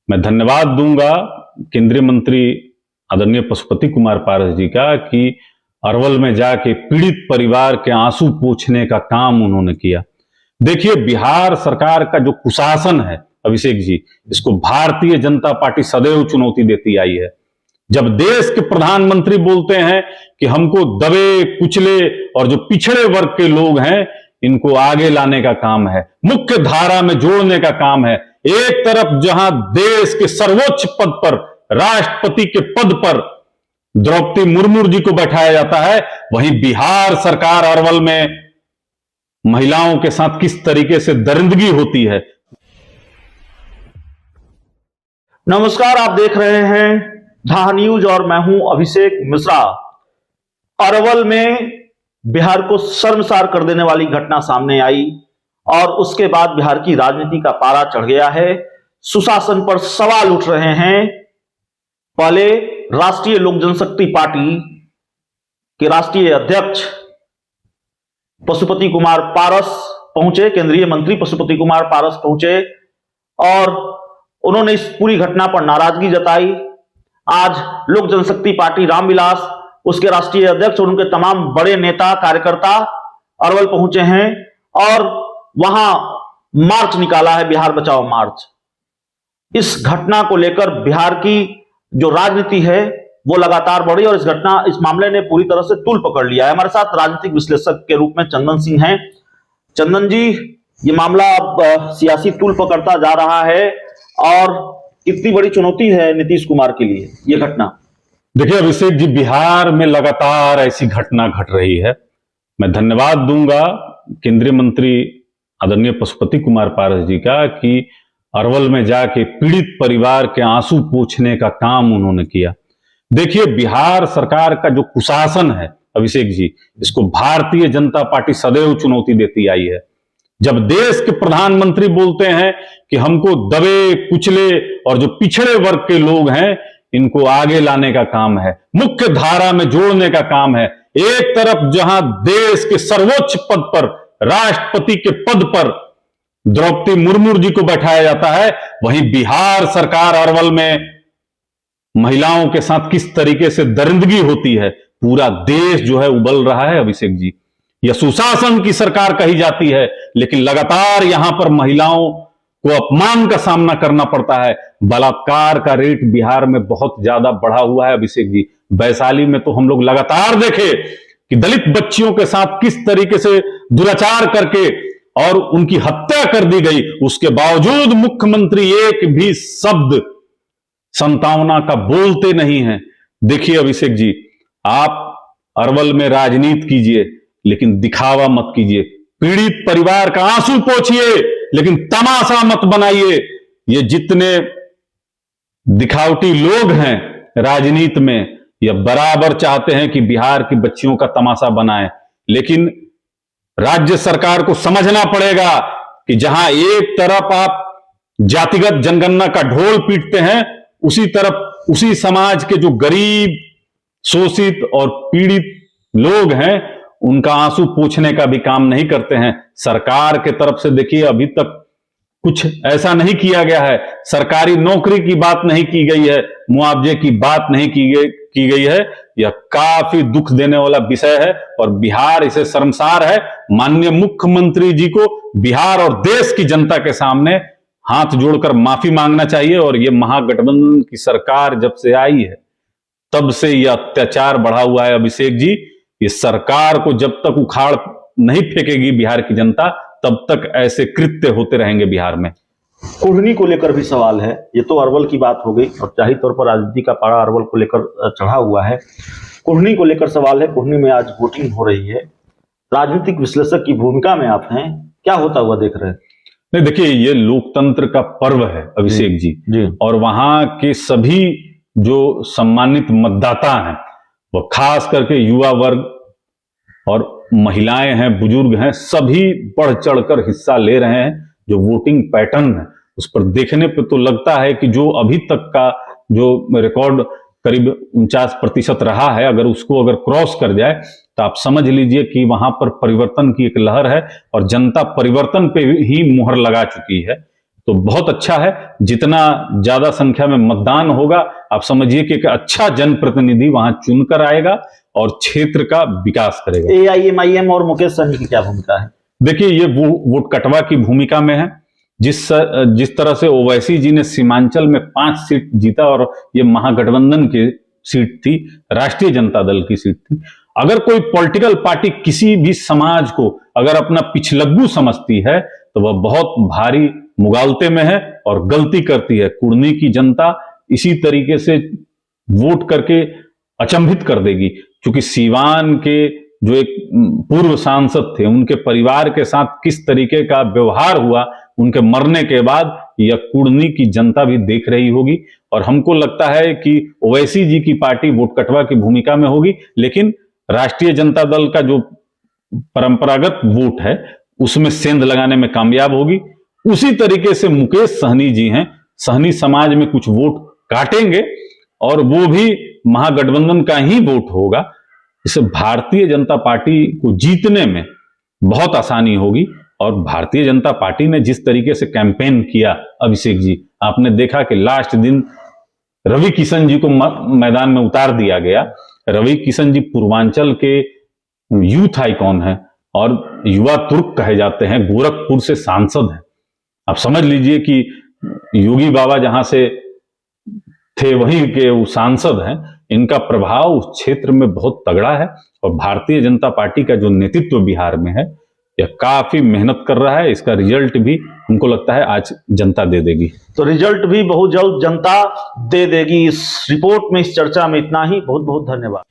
मैं धन्यवाद दूंगा केंद्रीय मंत्री आदरणीय पशुपति कुमार पारस जी का कि अरवल में जाके पीड़ित परिवार के आंसू पोंछने का काम उन्होंने किया। देखिए, बिहार सरकार का जो कुशासन है अभिषेक जी, इसको भारतीय जनता पार्टी सदैव चुनौती देती आई है। जब देश के प्रधानमंत्री बोलते हैं कि हमको दबे कुचले और जो पिछड़े वर्ग के लोग हैं इनको आगे लाने का काम है, मुख्य धारा में जोड़ने का काम है। एक तरफ जहां देश के सर्वोच्च पद पर, राष्ट्रपति के पद पर द्रौपदी मुर्मू जी को बैठाया जाता है, वहीं बिहार सरकार अरवल में महिलाओं के साथ किस तरीके से दरिंदगी होती है। नमस्कार, आप देख रहे हैं धा न्यूज और मैं हूं अभिषेक मिश्रा। अरवल में बिहार को शर्मसार कर देने वाली घटना सामने आई और उसके बाद बिहार की राजनीति का पारा चढ़ गया है। सुशासन पर सवाल उठ रहे हैं। पहले राष्ट्रीय लोक जनशक्ति पार्टी के राष्ट्रीय अध्यक्ष पशुपति कुमार पारस पहुंचे, केंद्रीय मंत्री पशुपति कुमार पारस पहुंचे और उन्होंने इस पूरी घटना पर नाराजगी जताई। आज लोक जनशक्ति पार्टी रामविलास, उसके राष्ट्रीय अध्यक्ष और उनके तमाम बड़े नेता कार्यकर्ता अरवल पहुंचे हैं और वहां मार्च निकाला है, बिहार बचाओ मार्च। इस घटना को लेकर बिहार की जो राजनीति है वो लगातार बढ़ी और इस मामले ने पूरी तरह से तूल पकड़ लिया है। हमारे साथ राजनीतिक विश्लेषक के रूप में चंदन सिंह हैं। चंदन जी, ये मामला अब सियासी तूल पकड़ता जा रहा है और कितनी बड़ी चुनौती है नीतीश कुमार के लिए ये घटना? देखिए अभिषेक जी, बिहार में लगातार ऐसी घटना घट रही है। मैं धन्यवाद दूंगा केंद्रीय मंत्री आदरणीय पशुपति कुमार पारस जी का कि अरवल में जाके पीड़ित परिवार के आंसू पोंछने का काम उन्होंने किया। देखिए, बिहार सरकार का जो कुशासन है अभिषेक जी, इसको भारतीय जनता पार्टी सदैव चुनौती देती आई है। जब देश के प्रधानमंत्री बोलते हैं कि हमको दबे कुचले और जो पिछड़े वर्ग के लोग हैं इनको आगे लाने का काम है, मुख्य धारा में जोड़ने का काम है। एक तरफ जहां देश के सर्वोच्च पद पर, राष्ट्रपति के पद पर द्रौपदी मुर्मू जी को बैठाया जाता है, वहीं बिहार सरकार अरवल में महिलाओं के साथ किस तरीके से दरिंदगी होती है। पूरा देश जो है उबल रहा है अभिषेक जी। यह सुशासन की सरकार कही जाती है, लेकिन लगातार यहां पर महिलाओं को अपमान का सामना करना पड़ता है। बलात्कार का रेट बिहार में बहुत ज्यादा बढ़ा हुआ है अभिषेक जी। वैशाली में तो हम लोग लगातार देखे कि दलित बच्चियों के साथ किस तरीके से दुराचार करके और उनकी हत्या कर दी गई। उसके बावजूद मुख्यमंत्री एक भी शब्द संतावना का बोलते नहीं है। देखिए अभिषेक जी, आप अरवल में राजनीति कीजिए लेकिन दिखावा मत कीजिए। पीड़ित परिवार का आंसू पोंछिए लेकिन तमाशा मत बनाइए। ये जितने दिखावटी लोग हैं राजनीति में, ये बराबर चाहते हैं कि बिहार की बच्चियों का तमाशा बनाएं, लेकिन राज्य सरकार को समझना पड़ेगा कि जहां एक तरफ आप जातिगत जनगणना का ढोल पीटते हैं, उसी तरफ उसी समाज के जो गरीब, शोषित और पीड़ित लोग हैं उनका आंसू पोंछने का भी काम नहीं करते हैं। सरकार के तरफ से देखिए अभी तक कुछ ऐसा नहीं किया गया है। सरकारी नौकरी की बात नहीं की गई है, मुआवजे की बात नहीं की गई है। यह काफी दुख देने वाला विषय है और बिहार इसे शर्मसार है। माननीय मुख्यमंत्री जी को बिहार और देश की जनता के सामने हाथ जोड़कर माफी मांगना चाहिए। और यह महागठबंधन की सरकार जब से आई है तब से यह अत्याचार बढ़ा हुआ है अभिषेक जी। इस सरकार को जब तक उखाड़ नहीं फेंकेगी बिहार की जनता, तब तक ऐसे कृत्य होते रहेंगे बिहार में। कुढ़नी को लेकर भी सवाल है। ये तो अरवल की बात हो गई और जाहिर तौर पर राजनीति का पारा अरवल को लेकर चढ़ा हुआ है। कुढ़नी को लेकर सवाल है। कुढ़नी में आज वोटिंग हो रही है। राजनीतिक विश्लेषक की भूमिका में आप हैं, क्या होता हुआ देख रहे हैं? नहीं, देखिए, ये लोकतंत्र का पर्व है अभिषेक जी। और वहां के सभी जो सम्मानित मतदाता हैं, वो खास करके युवा वर्ग और महिलाएं हैं, बुजुर्ग हैं, सभी बढ़ चढ़कर हिस्सा ले रहे हैं। जो वोटिंग पैटर्न है उस पर देखने पे तो लगता है कि जो अभी तक का जो रिकॉर्ड करीब 49% रहा है, अगर उसको क्रॉस कर जाए तो आप समझ लीजिए कि वहां पर परिवर्तन की एक लहर है और जनता परिवर्तन पे ही मुहर लगा चुकी है। तो बहुत अच्छा है। जितना ज्यादा संख्या में मतदान होगा, आप समझिए कि एक अच्छा जनप्रतिनिधि वहां चुनकर आएगा और क्षेत्र का विकास करेगा। AIMIM और मुकेश सहनी की क्या भूमिका है? देखिए, ये वोट कटवा की भूमिका में है। जिस तरह से ओवैसी जी ने सीमांचल में 5 सीट जीता और ये महागठबंधन की सीट थी, राष्ट्रीय जनता दल की सीट थी। अगर कोई पॉलिटिकल पार्टी किसी भी समाज को अगर अपना पिछलग्गू समझती है तो वह बहुत भारी मुगालते में है और गलती करती है। कुर्नी की जनता इसी तरीके से वोट करके अचंभित कर देगी, क्योंकि सीवान के जो एक पूर्व सांसद थे, उनके परिवार के साथ किस तरीके का व्यवहार हुआ उनके मरने के बाद, यह कुर्नी की जनता भी देख रही होगी। और हमको लगता है कि ओवैसी जी की पार्टी वोट कटवा की भूमिका में होगी, लेकिन राष्ट्रीय जनता दल का जो परंपरागत वोट है उसमें सेंध लगाने में कामयाब होगी। उसी तरीके से मुकेश सहनी जी हैं, सहनी समाज में कुछ वोट काटेंगे और वो भी महागठबंधन का ही वोट होगा। इससे भारतीय जनता पार्टी को जीतने में बहुत आसानी होगी। और भारतीय जनता पार्टी ने जिस तरीके से कैंपेन किया, अभिषेक जी, आपने देखा कि लास्ट दिन रवि किशन जी को मैदान में उतार दिया गया। रवि किशन जी पूर्वांचल के यूथ आइकॉन हैं और युवा तुर्क कहे जाते हैं, गोरखपुर से सांसद हैं। आप समझ लीजिए कि योगी बाबा जहां से थे वहीं के वो सांसद हैं। इनका प्रभाव उस क्षेत्र में बहुत तगड़ा है और भारतीय जनता पार्टी का जो नेतृत्व बिहार में है, यह काफी मेहनत कर रहा है। इसका रिजल्ट भी हमको लगता है आज जनता दे देगी। तो रिजल्ट भी बहुत जल्द जनता दे देगी। इस रिपोर्ट में, इस चर्चा में इतना ही। बहुत बहुत धन्यवाद।